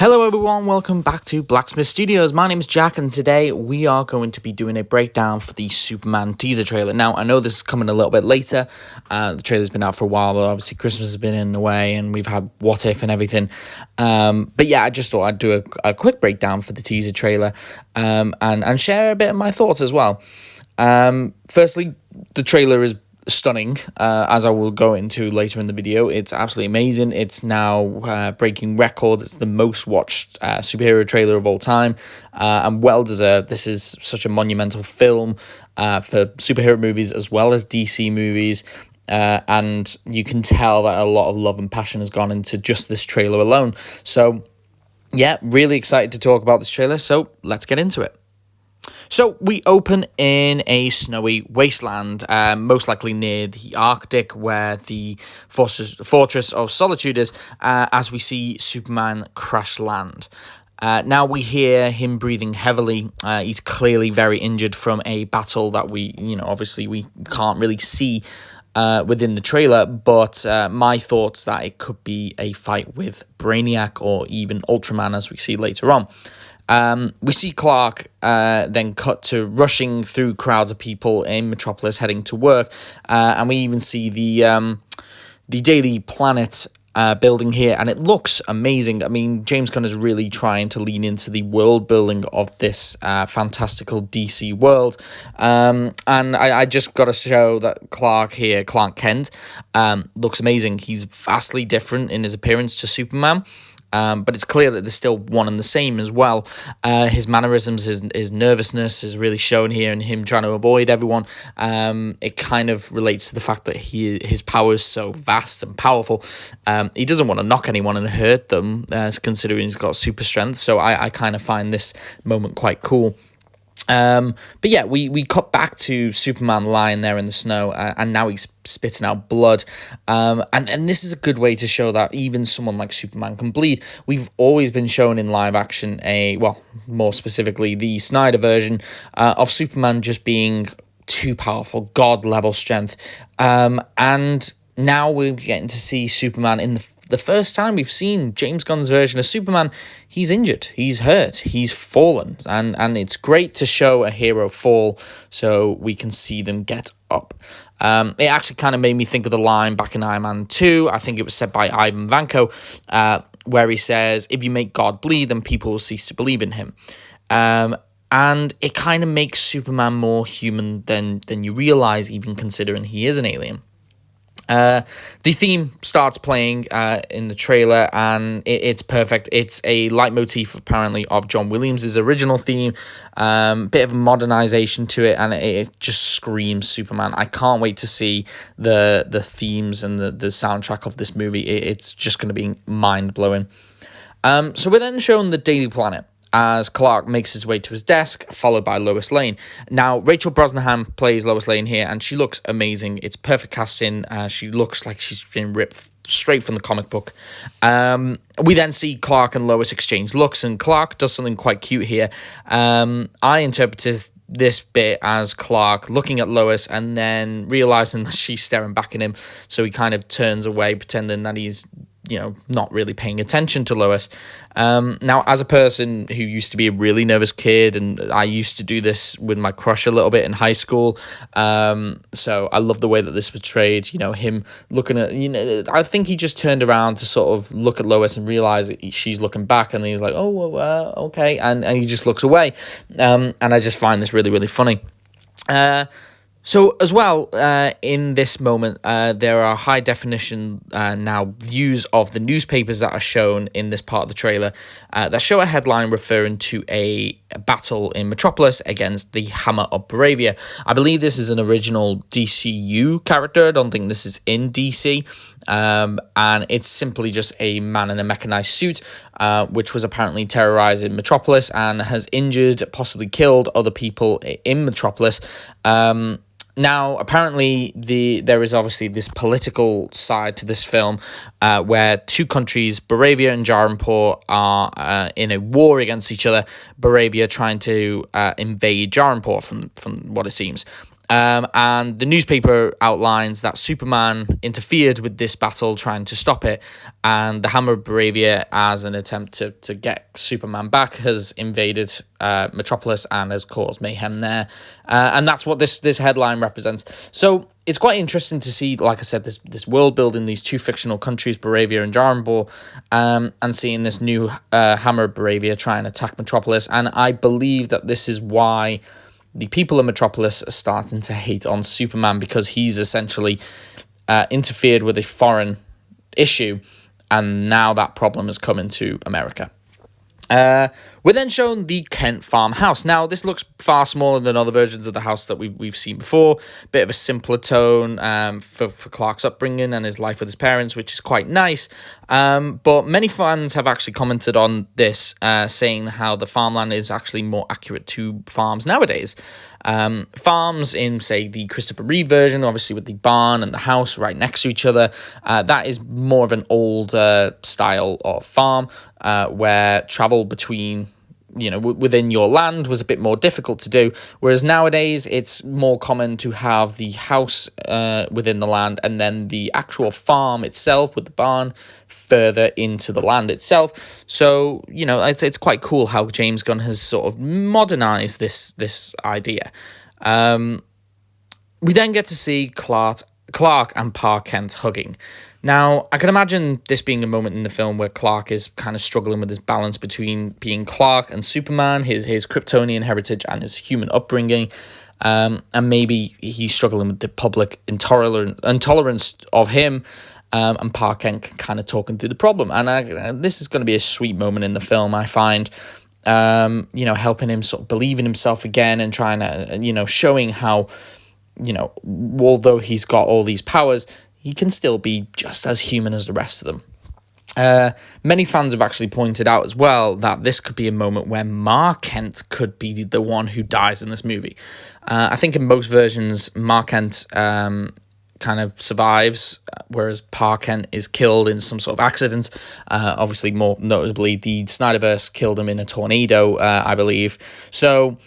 Hello everyone, welcome back to Blacksmith Studios. My name is Jack and today we are going to be doing a breakdown for the Superman teaser trailer. Now, I know this is coming a little bit later. The trailer's been out for a while, but obviously Christmas has been in the way and we've had What If and everything. But yeah, I just thought I'd do a quick breakdown for the teaser trailer and share a bit of my thoughts as well. Firstly, the trailer is stunning, as I will go into later in the video. It's absolutely amazing. It's now breaking records. It's the most watched superhero trailer of all time, and well deserved. This is such a monumental film for superhero movies as well as DC movies, and you can tell that a lot of love and passion has gone into just this trailer alone. So yeah, really excited to talk about this trailer, so let's get into it. So we open in a snowy wasteland, most likely near the Arctic, where the Fortress of Solitude is, as we see Superman crash land. Now we hear him breathing heavily. He's clearly very injured from a battle that obviously we can't really see within the trailer, but my thoughts that it could be a fight with Brainiac or even Ultraman, as we see later on. We see Clark then cut to rushing through crowds of people in Metropolis heading to work, and we even see the Daily Planet building here, and it looks amazing. I mean, James Gunn is really trying to lean into the world building of this fantastical DC world, and I just got to show that Clark Kent, looks amazing. He's vastly different in his appearance to Superman. But it's clear that they're still one and the same as well. His mannerisms, his nervousness is really shown here, and him trying to avoid everyone. It kind of relates to the fact that his power is so vast and powerful. He doesn't want to knock anyone and hurt them, considering he's got super strength. So I kind of find this moment quite cool. But yeah, we cut back to Superman lying there in the snow, and now he's spitting out blood, and this is a good way to show that even someone like Superman can bleed. We've always been shown in live action more specifically the Snyder version of Superman just being too powerful, god level strength, and now we're getting to see Superman in the first time we've seen James Gunn's version of Superman. He's injured, he's hurt, he's fallen, and it's great to show a hero fall so we can see them get up. It actually kind of made me think of the line back in Iron Man 2, I think it was said by Ivan Vanko, where he says, if you make God bleed, then people will cease to believe in him. And it kind of makes Superman more human than you realize, even considering he is an alien. The theme starts playing in the trailer, and it's perfect. It's a leitmotif apparently of John Williams' original theme, bit of a modernization to it, and it just screams Superman. I can't wait to see the themes and the soundtrack of this movie. It's just going to be mind-blowing. So we're then shown the Daily Planet as Clark makes his way to his desk, followed by Lois Lane. Now, Rachel Brosnahan plays Lois Lane here, and she looks amazing. It's perfect casting. She looks like she's been ripped straight from the comic book. We then see Clark and Lois exchange looks, and Clark does something quite cute here. I interpreted this bit as Clark looking at Lois and then realizing that she's staring back at him, so he kind of turns away, pretending that he's not really paying attention to Lois. Now, as a person who used to be a really nervous kid, and I used to do this with my crush a little bit in high school, so I love the way that this was portrayed, him looking at, I think he just turned around to sort of look at Lois and realize that she's looking back, and he's like, okay, and he just looks away, and I just find this really, really funny. So as well, in this moment, there are high definition now views of the newspapers that are shown in this part of the trailer that show a headline referring to a battle in Metropolis against the Hammer of Bravia. I believe this is an original DCU character. I don't think this is in DC. And it's simply just a man in a mechanized suit, which was apparently terrorizing Metropolis and has injured, possibly killed other people in Metropolis. Now, apparently, there is obviously this political side to this film, where two countries, Bravia and Jaranpur, are in a war against each other. Bravia trying to invade Jaranpur, from what it seems. And the newspaper outlines that Superman interfered with this battle, trying to stop it. And the Hammer of Bravia, as an attempt to get Superman back, has invaded Metropolis and has caused mayhem there. And that's what this headline represents. So it's quite interesting to see, like I said, this world building, these two fictional countries, Baravia and Jarnbor, and seeing this new Hammer of Baravia try and attack Metropolis. And I believe that this is why the people of Metropolis are starting to hate on Superman, because he's essentially interfered with a foreign issue, and now that problem has come into America. We're then shown the Kent farmhouse. Now, this looks far smaller than other versions of the house that we've seen before. Bit of a simpler tone for Clark's upbringing and his life with his parents, which is quite nice. But many fans have actually commented on this, saying how the farmland is actually more accurate to farms nowadays. Farms in, say, the Christopher Reeve version, obviously with the barn and the house right next to each other, that is more of an old style of farm, where travel between, within your land was a bit more difficult to do, whereas nowadays it's more common to have the house within the land and then the actual farm itself with the barn further into the land itself. So, it's quite cool how James Gunn has sort of modernized this idea. We then get to see Clark and Pa Kent hugging. Now, I can imagine this being a moment in the film where Clark is kind of struggling with his balance between being Clark and Superman, his Kryptonian heritage and his human upbringing, and maybe he's struggling with the public intolerance of him, and Pa Kent kind of talking through the problem. And this is going to be a sweet moment in the film, I find, helping him sort of believe in himself again and trying to, showing how, although he's got all these powers, he can still be just as human as the rest of them. Many fans have actually pointed out as well that this could be a moment where Ma Kent could be the one who dies in this movie. I think in most versions, Ma Kent kind of survives, whereas Pa Kent is killed in some sort of accident. Obviously, more notably, the Snyderverse killed him in a tornado, I believe. So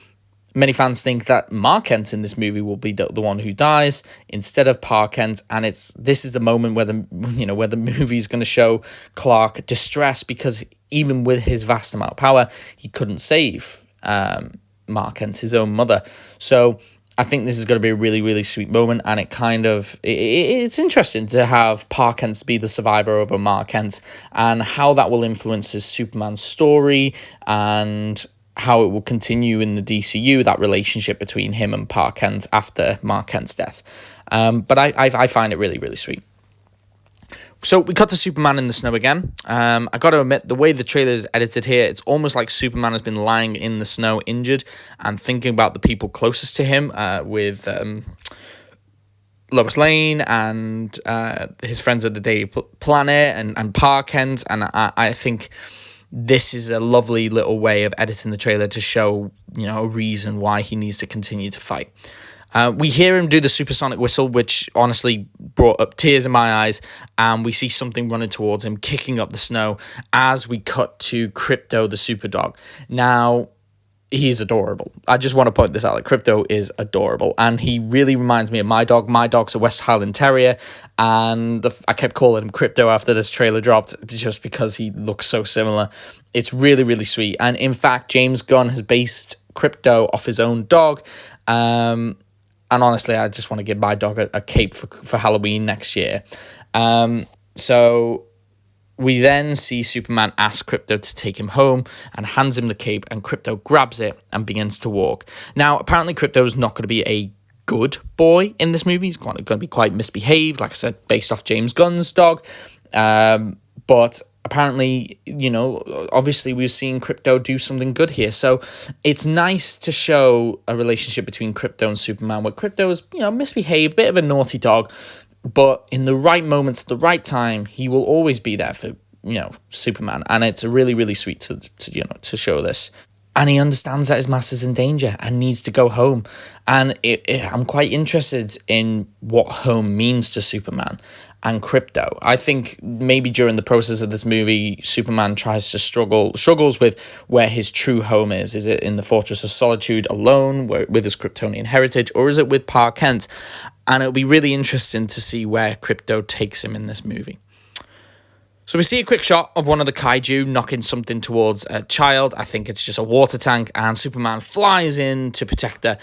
many fans think that Ma Kent in this movie will be the one who dies instead of Pa Kent, and this is the moment where the movie is going to show Clark distress, because even with his vast amount of power, he couldn't save Ma Kent, his own mother. So I think this is going to be a really, really sweet moment, and it's interesting to have Pa Kent be the survivor over Ma Kent, and how that will influence his Superman story and how it will continue in the DCU, that relationship between him and Pa Kent after Ma Kent's death. But I find it really, really sweet. So we cut to Superman in the snow again. I got to admit, the way the trailer is edited here, it's almost like Superman has been lying in the snow, injured, and thinking about the people closest to him, with Lois Lane and his friends at the Daily Planet and Pa Kent, and I think this is a lovely little way of editing the trailer to show, a reason why he needs to continue to fight. We hear him do the supersonic whistle, which honestly brought up tears in my eyes, and we see something running towards him, kicking up the snow, as we cut to Krypto the super dog. Now, he's adorable. I just want to point this out. Like, Krypto is adorable, and he really reminds me of my dog. My dog's a West Highland Terrier, and I kept calling him Krypto after this trailer dropped, just because he looks so similar. It's really, really sweet. And in fact, James Gunn has based Krypto off his own dog. And honestly, I just want to give my dog a cape for Halloween next year. So we then see Superman ask Krypto to take him home and hands him the cape, and Krypto grabs it and begins to walk. Now, apparently Krypto's not going to be a good boy in this movie. He's going to be quite misbehaved, like I said, based off James Gunn's dog. But apparently, obviously we've seen Krypto do something good here. So it's nice to show a relationship between Krypto and Superman, where Krypto is, misbehaved, a bit of a naughty dog, but in the right moments, at the right time, he will always be there for, Superman. And it's really, really sweet to show this. And he understands that his master's in danger and needs to go home. And I'm quite interested in what home means to Superman. and Krypto. I think maybe during the process of this movie, Superman tries to struggles with where his true home is. Is it in the Fortress of Solitude alone, with his Kryptonian heritage, or is it with Pa Kent? And it'll be really interesting to see where Krypto takes him in this movie. So we see a quick shot of one of the kaiju knocking something towards a child. I think it's just a water tank, and Superman flies in to protect her.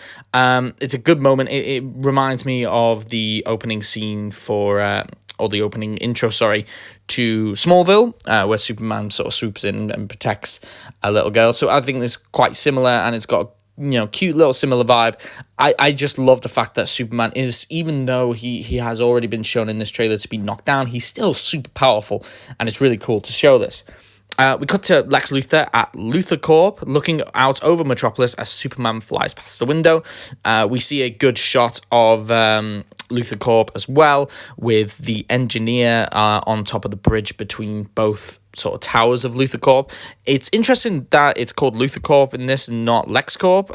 It's a good moment. It reminds me of the opening scene or the opening intro, to Smallville, where Superman sort of swoops in and protects a little girl. So I think it's quite similar, and it's got cute little similar vibe. I just love the fact that Superman is, even though he has already been shown in this trailer to be knocked down, he's still super powerful, and it's really cool to show this. We cut to Lex Luthor at Luthor Corp, looking out over Metropolis as Superman flies past the window. We see a good shot of Luthor Corp as well, with the engineer on top of the bridge between both sort of towers of Luthor Corp. It's interesting that it's called Luthor Corp in this and not Lex Corp.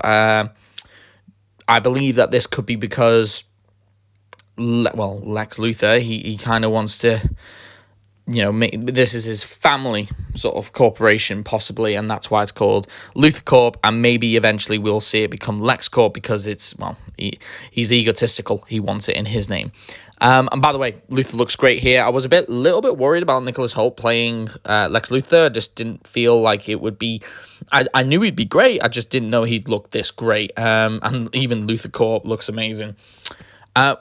I believe that this could be because, Lex Luthor, he kind of wants to, this is his family sort of corporation, possibly, and that's why it's called Luthor Corp, and maybe eventually we'll see it become Lex Corp because it's, he's egotistical. He wants it in his name. And by the way, Luthor looks great here. I was a little bit worried about Nicholas Hoult playing Lex Luthor. I just didn't feel like it would be... I knew he'd be great. I just didn't know he'd look this great. And even Luthor Corp looks amazing.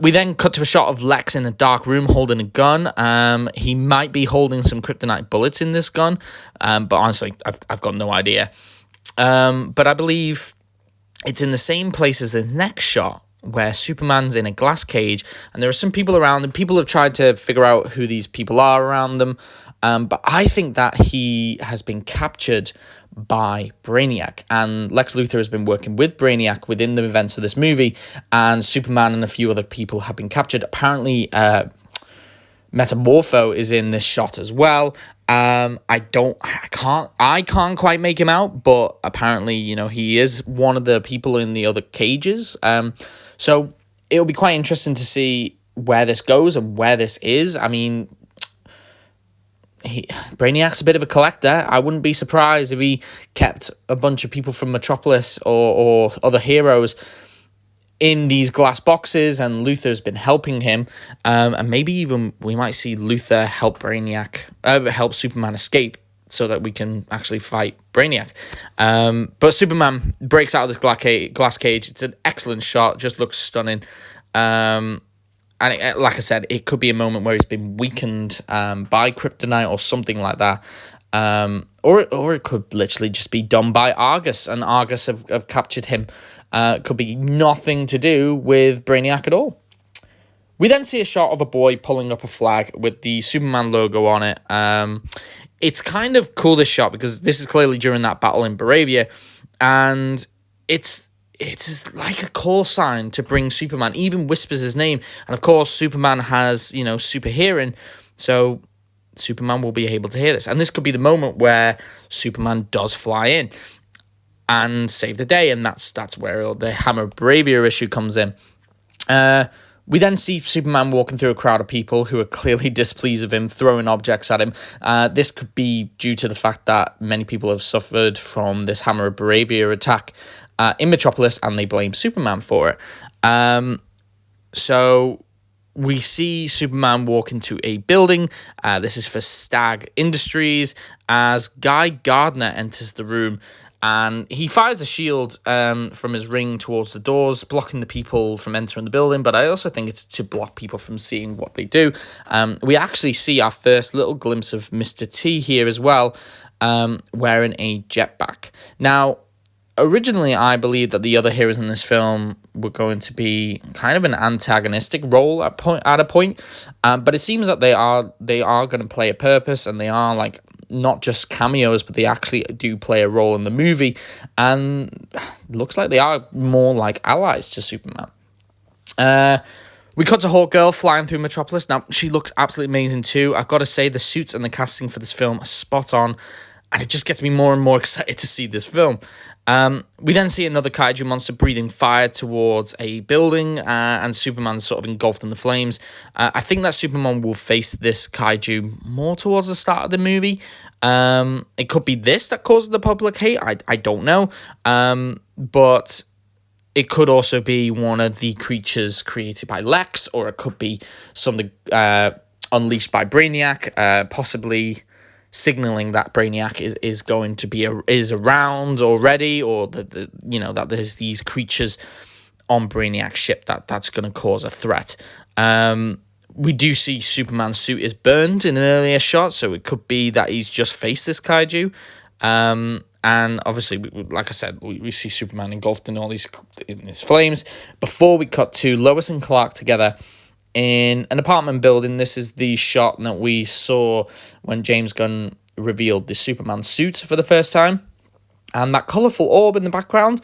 We then cut to a shot of Lex in a dark room holding a gun. He might be holding some kryptonite bullets in this gun, but honestly, I've got no idea. But I believe it's in the same place as the next shot, where Superman's in a glass cage, and there are some people around, and people have tried to figure out who these people are around them. But I think that he has been captured by Brainiac, and Lex Luthor has been working with Brainiac within the events of this movie, and Superman and a few other people have been captured. Apparently, Metamorpho is in this shot as well. I can't quite make him out, but apparently, he is one of the people in the other cages. So it'll be quite interesting to see where this goes and where this is. I mean, Brainiac's a bit of a collector. I wouldn't be surprised if he kept a bunch of people from Metropolis or other heroes in these glass boxes, and Luthor's been helping him. And maybe even we might see Luthor help help Superman escape so that we can actually fight Brainiac. But Superman breaks out of this glass cage. It's an excellent shot, just looks stunning. And like I said, it could be a moment where he's been weakened by kryptonite or something like that. Or it could literally just be done by Argus, and Argus have captured him. It could be nothing to do with Brainiac at all. We then see a shot of a boy pulling up a flag with the Superman logo on it. It's kind of cool, this shot, because this is clearly during that battle in Baravia, and it's like a call sign to bring Superman. Even whispers his name, and of course Superman has super hearing, so Superman will be able to hear this, and this could be the moment where Superman does fly in and save the day, and that's where the Hammer of Bravia issue comes in. We then see Superman walking through a crowd of people who are clearly displeased with him, throwing objects at him. This could be due to the fact that many people have suffered from this Hammer of Bravia attack in Metropolis, and they blame Superman for it. So we see Superman walk into a building. This is for Stag Industries, as Guy Gardner enters the room, and he fires a shield from his ring towards the doors, blocking the people from entering the building, but I also think it's to block people from seeing what they do. We actually see our first little glimpse of Mr. T here as well, wearing a jetpack. Now, originally, I believed that the other heroes in this film were going to be kind of an antagonistic role at a point, but it seems that they are going to play a purpose, and they are like not just cameos, but they actually do play a role in the movie, and looks like they are more like allies to Superman. We cut to Hawkgirl flying through Metropolis. Now, she looks absolutely amazing too. I've got to say, the suits and the casting for this film are spot on. and it just gets me more and more excited to see this film. We then see another kaiju monster breathing fire towards a building, and Superman's sort of engulfed in the flames. I think that Superman will face this kaiju more towards the start of the movie. It could be this that causes the public hate. I don't know. But it could also be one of the creatures created by Lex, or it could be something unleashed by Brainiac, possibly signaling that Brainiac is going to be is around already, or that there's these creatures on Brainiac's ship that's going to cause a threat. We do see Superman's suit is burned in an earlier shot, so it could be that he's just faced this kaiju. And obviously, like I said, we see Superman engulfed in all these flames. Before we cut to Lois and Clark together in an apartment building. This is the shot that we saw when James Gunn revealed the Superman suit for the first time. And that colourful orb in the background,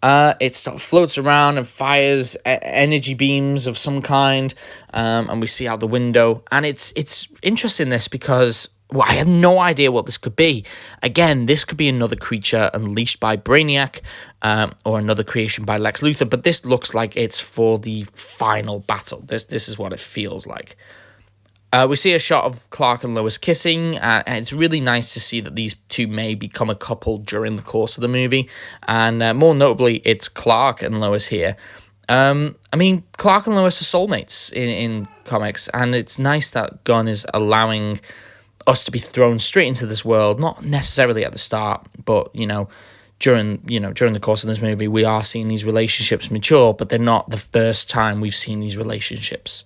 it floats around and fires energy beams of some kind, and we see out the window. And it's interesting, this, because I have no idea what this could be. Again, this could be another creature unleashed by Brainiac, or another creation by Lex Luthor, but this looks like it's for the final battle. This is what it feels like. We see a shot of Clark and Lois kissing, and it's really nice to see that these two may become a couple during the course of the movie. And more notably, it's Clark and Lois here. Clark and Lois are soulmates in comics, and it's nice that Gunn is allowing us to be thrown straight into this world, not necessarily at the start, but during the course of this movie, we are seeing these relationships mature, but they're not the first time we've seen these relationships.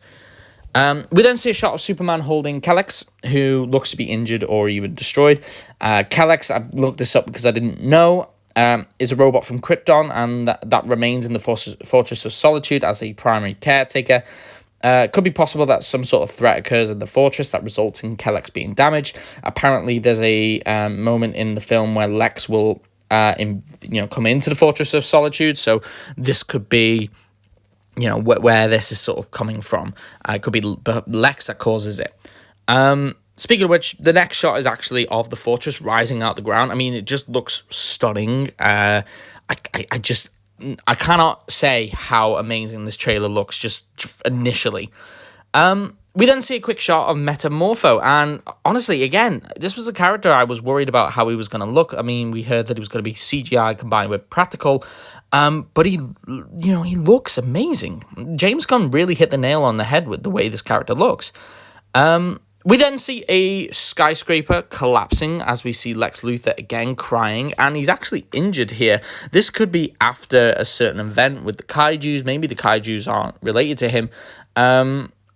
We then see a shot of Superman holding Kelex, who looks to be injured or even destroyed. Kelex, I looked this up because I didn't know, is a robot from Krypton, and that remains in the Fortress of Solitude as a primary caretaker. It could be possible that some sort of threat occurs in the fortress that results in Kelex being damaged. Apparently, there's a moment in the film where Lex will come into the Fortress of Solitude, so this could be where this is sort of coming from. It could be Lex that causes it. Speaking of which, the next shot is actually of the fortress rising out the ground. I mean, it just looks stunning. I cannot say how amazing this trailer looks just initially. We then see a quick shot of Metamorpho, and honestly, again, this was a character I was worried about how he was going to look. I mean, we heard that he was going to be CGI combined with practical, but he looks amazing. James Gunn really hit the nail on the head with the way this character looks. We then see a skyscraper collapsing as we see Lex Luthor again crying, and he's actually injured here. This could be after a certain event with the kaijus. Maybe the kaijus aren't related to him,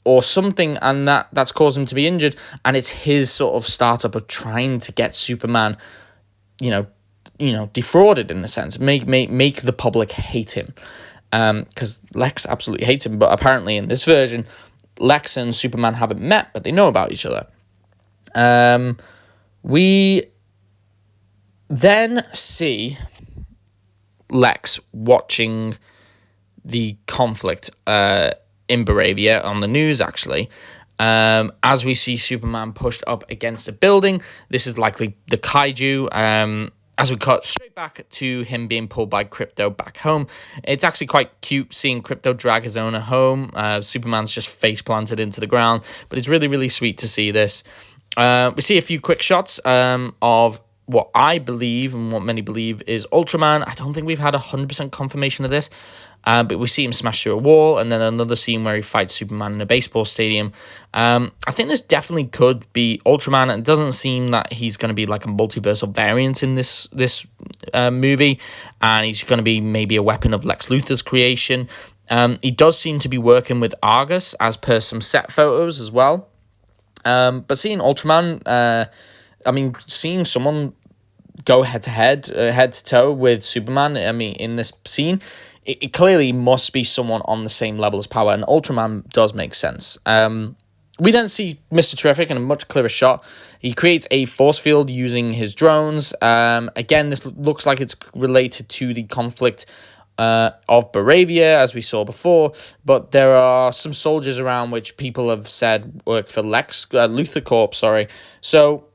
or something, and that's caused him to be injured, and it's his sort of startup of trying to get Superman, defrauded in a sense, make the public hate him, because Lex absolutely hates him. But apparently in this version, Lex and Superman haven't met, but they know about each other. We then see Lex watching the conflict in Baravia on the news, actually. As we see Superman pushed up against a building. This is likely the kaiju. As we cut straight back to him being pulled by Krypto back home. It's actually quite cute seeing Krypto drag his owner home. Superman's just face planted into the ground, but it's really, really sweet to see this. We see a few quick shots of what I believe and what many believe is Ultraman. I don't think we've had 100% confirmation of this, but we see him smash through a wall, and then another scene where he fights Superman in a baseball stadium. I think this definitely could be Ultraman, and it doesn't seem that he's going to be like a multiversal variant in this movie, and he's going to be maybe a weapon of Lex Luthor's creation. He does seem to be working with Argus, as per some set photos as well. But seeing Ultraman, seeing someone go head to toe with Superman, in this scene, it clearly must be someone on the same level as power, and Ultraman does make sense. We then see Mr. Terrific in a much clearer shot. He creates a force field using his drones. Again, this looks like it's related to the conflict of Baravia, as we saw before, but there are some soldiers around which people have said work for Lex Luthor Corp. So,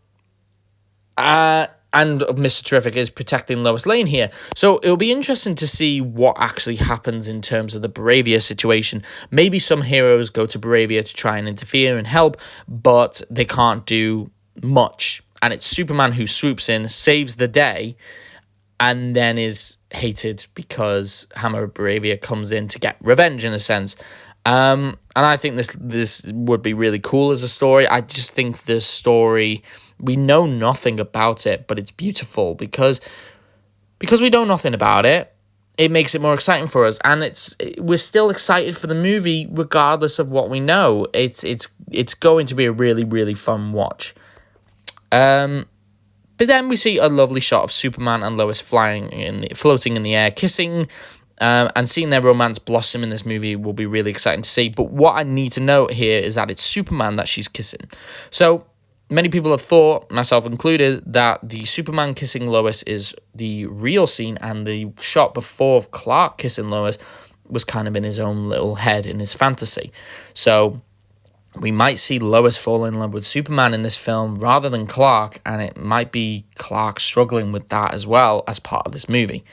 and Mr. Terrific is protecting Lois Lane here. So it'll be interesting to see what actually happens in terms of the Bravia situation. Maybe some heroes go to Bravia to try and interfere and help, but they can't do much. And it's Superman who swoops in, saves the day, and then is hated because Hammer of Bravia comes in to get revenge, in a sense. And I think this would be really cool as a story. I just think the story, we know nothing about it, but it's beautiful because we know nothing about it. It makes it more exciting for us, and we're still excited for the movie regardless of what we know. It's going to be a really, really fun watch. But then we see a lovely shot of Superman and Lois floating in the air, kissing. And seeing their romance blossom in this movie will be really exciting to see. But what I need to note here is that it's Superman that she's kissing. So many people have thought, myself included, that the Superman kissing Lois is the real scene, and the shot before of Clark kissing Lois was kind of in his own little head, in his fantasy. So we might see Lois fall in love with Superman in this film rather than Clark, and it might be Clark struggling with that as well as part of this movie.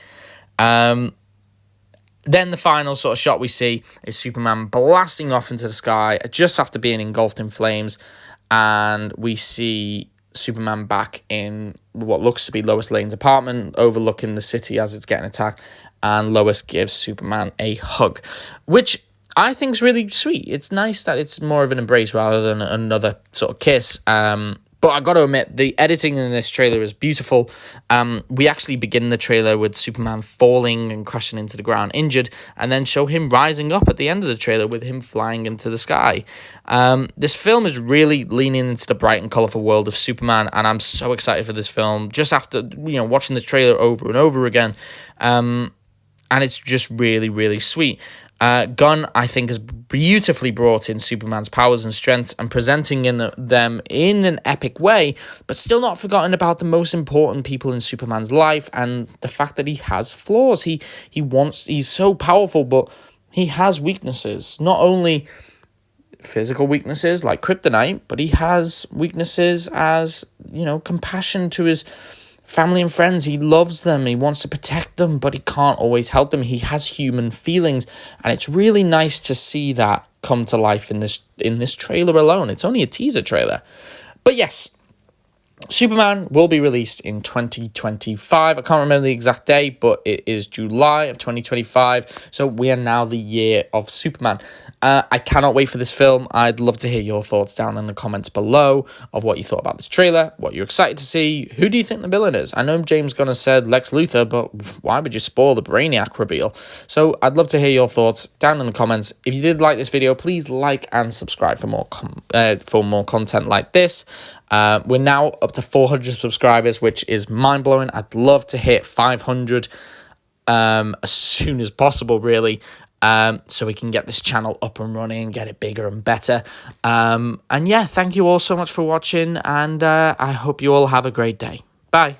Then the final sort of shot we see is Superman blasting off into the sky just after being engulfed in flames, and we see Superman back in what looks to be Lois Lane's apartment overlooking the city as it's getting attacked, and Lois gives Superman a hug, which I think is really sweet. It's nice that it's more of an embrace rather than another sort of kiss. But I got to admit, the editing in this trailer is beautiful. We actually begin the trailer with Superman falling and crashing into the ground injured, and then show him rising up at the end of the trailer with him flying into the sky. This film is really leaning into the bright and colourful world of Superman, and I'm so excited for this film just after watching the trailer over and over again. And it's just really, really sweet. Gunn, I think, has beautifully brought in Superman's powers and strengths and presenting them in an epic way, but still not forgotten about the most important people in Superman's life and the fact that he has flaws. He's so powerful, but he has weaknesses. Not only physical weaknesses like kryptonite, but he has weaknesses as, compassion to his family and friends. He loves them, he wants to protect them, but he can't always help them. He has human feelings, and it's really nice to see that come to life in this trailer alone. It's only a teaser trailer. But yes, Superman will be released in 2025. I can't remember the exact date, but it is July of 2025. So we are now the year of Superman. I cannot wait for this film. I'd love to hear your thoughts down in the comments below of what you thought about this trailer, what you're excited to see. Who do you think the villain is? I know James Gunn has said Lex Luthor, but why would you spoil the Brainiac reveal? So I'd love to hear your thoughts down in the comments. If you did like this video, please like and subscribe for more content like this. We're now up to 400 subscribers, which is mind-blowing. I'd love to hit 500 as soon as possible, really, so we can get this channel up and running, get it bigger and better. And yeah, thank you all so much for watching, and I hope you all have a great day. Bye.